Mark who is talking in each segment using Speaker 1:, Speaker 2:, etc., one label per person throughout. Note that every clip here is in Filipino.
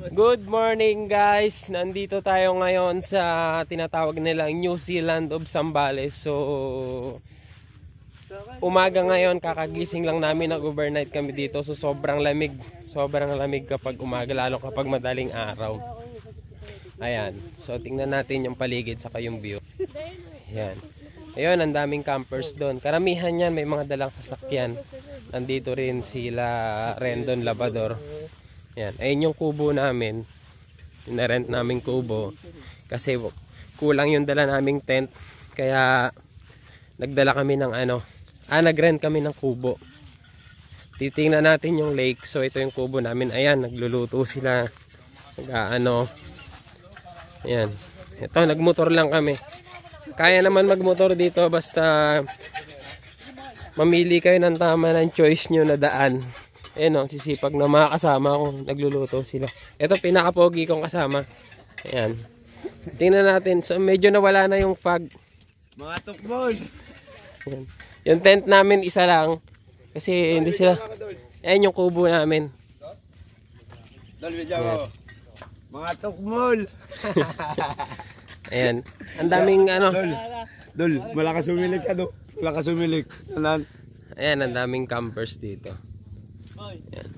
Speaker 1: Good morning guys! Nandito tayo ngayon sa tinatawag nilang New Zealand of Zambales. So umaga ngayon, kakagising lang namin, nag-overnight kami dito. So sobrang lamig kapag umaga, lalo kapag madaling araw. Ayan, so tingnan natin yung paligid saka yung view. Ayan, ayun, ang daming campers doon. Karamihan yan may mga dalang sasakyan. Nandito rin sila Rendon Labrador. Yan, ayun yung kubo namin. Inarent naming kubo kasi kulang yung dala naming tent, kaya nagdala kami ng nagrent kami ng kubo. Titingnan natin yung lake. So ito yung kubo namin. Ayan, nagluluto sila. Ayan. Ito, nagmotor lang kami. Kaya naman magmotor dito basta mamili kayo ng tama ng choice nyo na daan. Ayan o, sisipag na mga kasama ko, nagluluto sila. Ito, pinaka-pogi kong kasama. Ayan. Tingnan natin. So, medyo nawala na yung fog.
Speaker 2: Mga tukbol!
Speaker 1: Ayan. Yung tent namin, isa lang. Kasi hindi sila. Ayan yung kubo namin.
Speaker 2: Ayan. Mga tukbol!
Speaker 1: Ayan. Ang daming
Speaker 2: Dol, malakas umilik ka do. Malakas umilik.
Speaker 1: Ayan, ang daming campers dito. Ayan.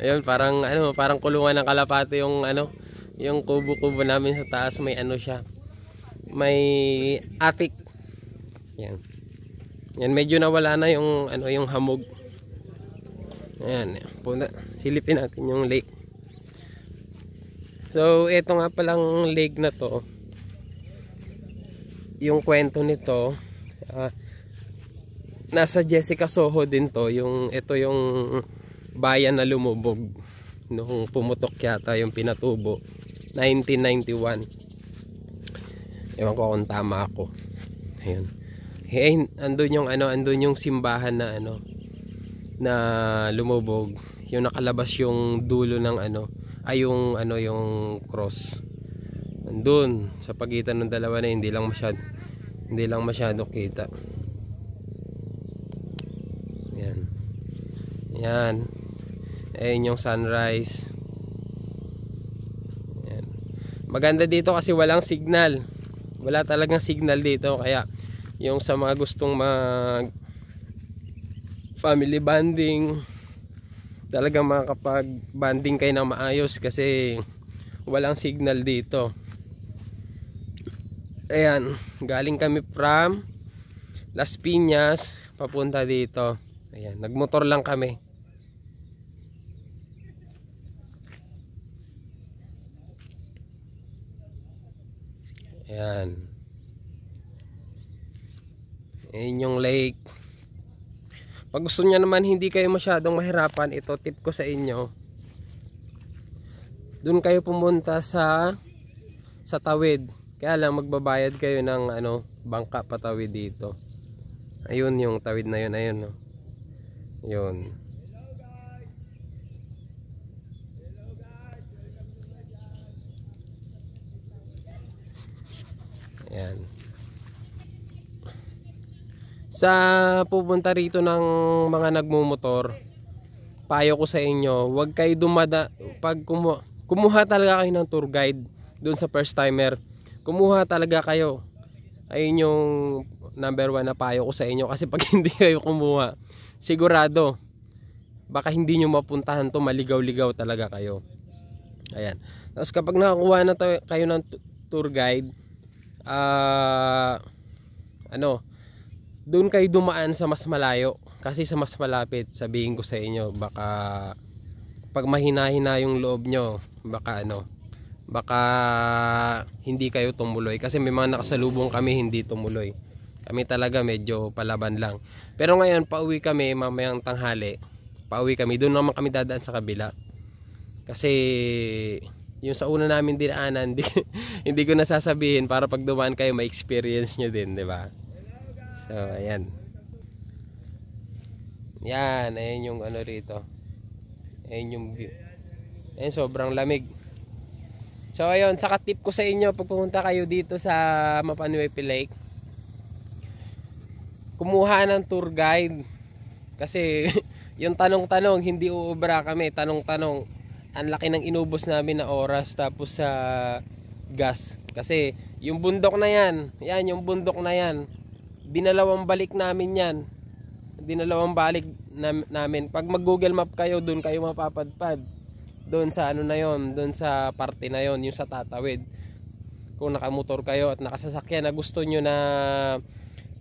Speaker 1: Ayun, parang kulungan ng kalapate yung yung kubo-kubo namin sa taas. May siya. May attic. Ayan. Yan, medyo nawala na yung yung hamog. Ayan, silipin natin yung lake. So, ito nga palang lake na to. Yung kwento nito, nasa Jessica Soho din to. Ito yung bayan na lumubog nung pumutok yata yung pinatubo 1991. Ewan ko kung tama ako. Ayun. Hey, andun yung simbahan na na lumubog. Yung nakalabas yung dulo ng yung cross. Andun sa pagitan ng dalawa na hindi lang masyado kita. Yan. Ayun yung sunrise. Yan. Maganda dito kasi walang signal. Wala talagang signal dito, kaya yung sa mga gustong mag family bonding, talagang makakapag banding kayo ng maayos kasi walang signal dito. Ayan, galing kami from Las Piñas papunta dito. Ayan, nagmotor lang kami. Ayan. Ayan yung lake. Pag gusto niya naman hindi kayo masyadong mahirapan, ito tip ko sa inyo. Doon kayo pumunta sa tawid. Kaya lang magbabayad kayo ng bangka patawid dito. Ayun yung tawid na yun, ayun no. Yun. Ayan. Sa pupunta rito ng mga nagmumotor, payo ko sa inyo, huwag kayo pag kumuha talaga kayo ng tour guide doon sa first timer. Kumuha talaga kayo. Ayun yung number 1 na payo ko sa inyo, kasi pag hindi kayo kumuha, sigurado baka hindi nyo mapuntahan to, maligaw-ligaw talaga kayo. Ayan. Tapos kapag nakakuha na kayo ng tour guide, doon kayo dumaan sa mas malayo, kasi sa mas malapit, sabihin ko sa inyo, baka pag mahina-hina yung loob nyo, baka hindi kayo tumuloy, kasi may mga nakasalubong kami hindi tumuloy. Kami talaga medyo palaban lang. Pero ngayon pauwi kami mamayang tanghali. Pauwi kami, doon naman kami dadaan sa kabila. Kasi yung sa una namin dinaanan, hindi ko nasasabihin para pag dumaan kayo may experience nyo din, di ba? So ayan. Yan, ayan yung rito. Ayan yung view. Ayan, sobrang lamig. So ayun, saka tip ko sa inyo pag pumunta kayo dito sa Mapanuepe Lake, kumuha ng tour guide. Kasi yung tanong-tanong, hindi uubra kami. Tanong-tanong, ang laki ng inubos namin na oras tapos sa gas. Kasi yung bundok na yan, yung bundok na yan, dinalawang balik namin yan. Dinalawang balik namin. Pag mag Google Map kayo, doon kayo mapapadpad. Doon sa ano na yon, doon sa parte na yon, yung sa tatawid. Kung nakamotor kayo at nakasasakyan na gusto nyo na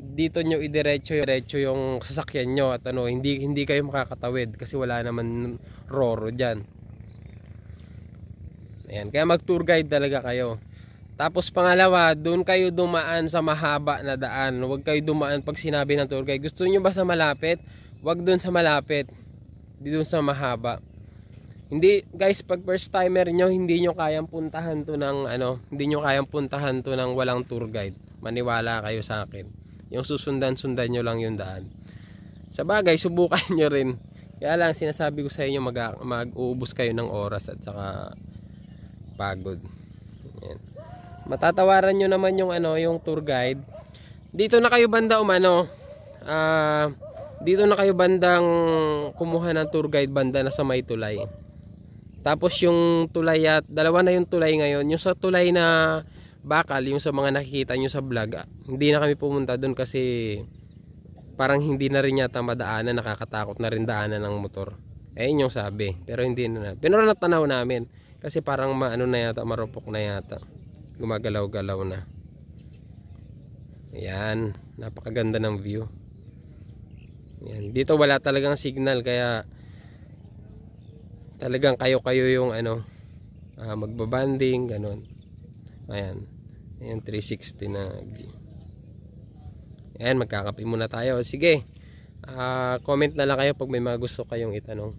Speaker 1: dito nyo idiretso yung sasakyan nyo at ano, hindi kayo makakatawid kasi wala naman roro dyan. Ayan, kaya mag tour guide talaga kayo. Tapos pangalawa, doon kayo dumaan sa mahaba na daan. Huwag kayo dumaan pag sinabi ng tour guide. Gusto nyo ba sa malapit? Huwag doon sa malapit. Di doon sa mahaba. Hindi, guys, pag first timer nyo, hindi nyo kayang puntahan to ng hindi nyo kayang puntahan to ng walang tour guide. Maniwala kayo sa akin. Yung susundan-sundan nyo lang yung daan. Sa bagay, subukan nyo rin. Kaya lang sinasabi ko sa inyo, mag-uubos kayo ng oras at saka pagod. Ayan. Matatawaran nyo naman yung yung tour guide. Dito na kayo banda dito na kayo bandang kumuha ng tour guide banda na sa may tulay. Tapos yung tulay at dalawa na yung tulay ngayon. Yung sa tulay na bakal, yung sa mga nakikita nyo sa vlog, hindi na kami pumunta doon kasi parang hindi na rin yata madaanan, nakakatakot na rin daanan ng motor. Ayun yung sabi. Pero hindi na. Pero natanaw namin. Kasi parang maano na yata, marupok na yata. Gumagalaw-galaw na. Ayan, napakaganda ng view. Ayan. Dito wala talagang signal kaya talagang kayo yung magbabanding, ganun. Ayan. Ayan, 360 na view. Ayan, magkakape muna tayo. Sige. Comment na lang kayo pag may mga gusto kayong itanong.